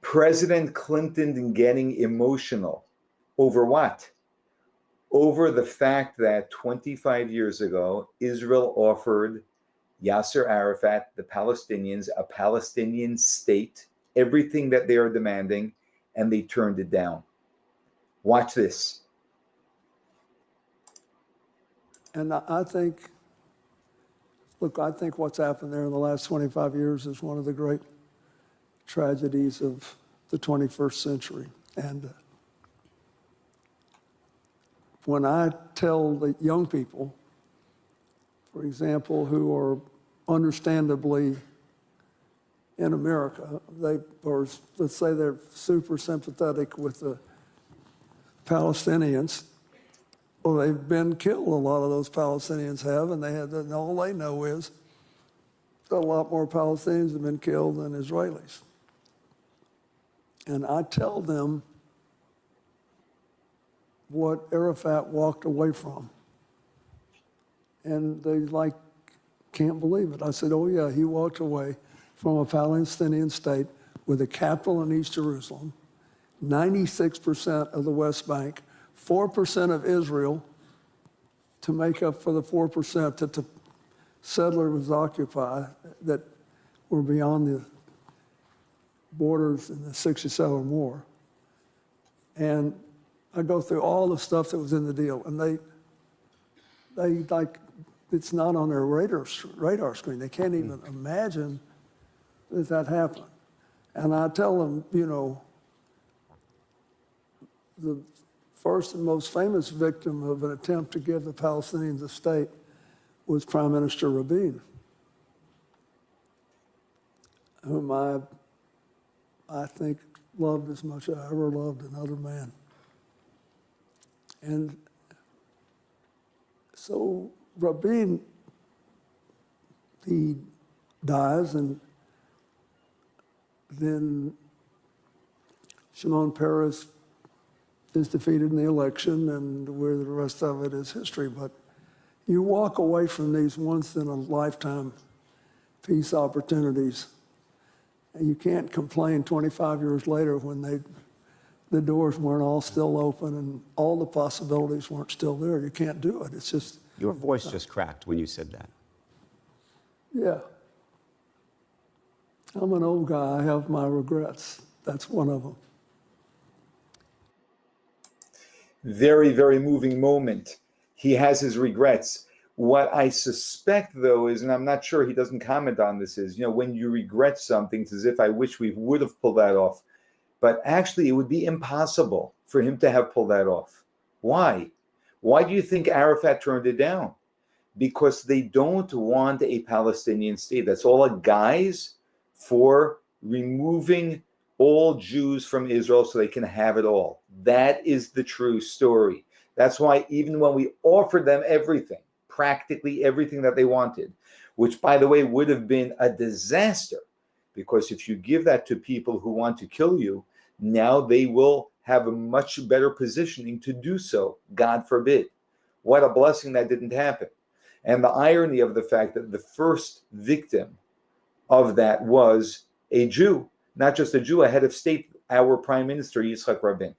President Clinton getting emotional over what? Over the fact that 25 years ago, Israel offered Yasser Arafat, the Palestinians, a Palestinian state, everything that they are demanding, and they turned it down. Watch this. And I think what's happened there in the last 25 years is one of the great tragedies of the 21st century. And when I tell the young people, for example, who are understandably in America, or let's say they're super sympathetic with the Palestinians, well, they've been killed, a lot of those Palestinians have, and all they know is that a lot more Palestinians have been killed than Israelis. And I tell them what Arafat walked away from. And they can't believe it. I said, oh yeah, he walked away from a Palestinian state with a capital in East Jerusalem, 96% of the West Bank, 4% of Israel to make up for the 4% that the settlers occupy that were beyond the borders in the 67 war. And I go through all the stuff that was in the deal, and they it's not on their radar screen. They can't even imagine that happened. And I tell them, the first and most famous victim of an attempt to give the Palestinians a state was Prime Minister Rabin, whom I think loved as much as I ever loved another man. And so Rabin, he dies, and then Shimon Peres is defeated in the election, and where the rest of it is history. But you walk away from these once-in-a-lifetime peace opportunities, and you can't complain 25 years later when the doors weren't all still open and all the possibilities weren't still there. You can't do it. It's just... Your voice just cracked when you said that. Yeah. I'm an old guy. I have my regrets. That's one of them. Very, very moving moment. He has his regrets. What I suspect, though, is, and I'm not sure, he doesn't comment on this, is, when you regret something, it's as if I wish we would have pulled that off. But actually, it would be impossible for him to have pulled that off. Why? Why do you think Arafat turned it down? Because they don't want a Palestinian state. That's all a guise for removing all Jews from Israel so they can have it all. That is the true story. That's why even when we offered them everything, practically everything that they wanted, which, by the way, would have been a disaster, because if you give that to people who want to kill you, now they will have a much better positioning to do so, God forbid. What a blessing that didn't happen. And the irony of the fact that the first victim of that was a Jew, not just a Jew, a head of state, our Prime Minister, Yitzhak Rabin.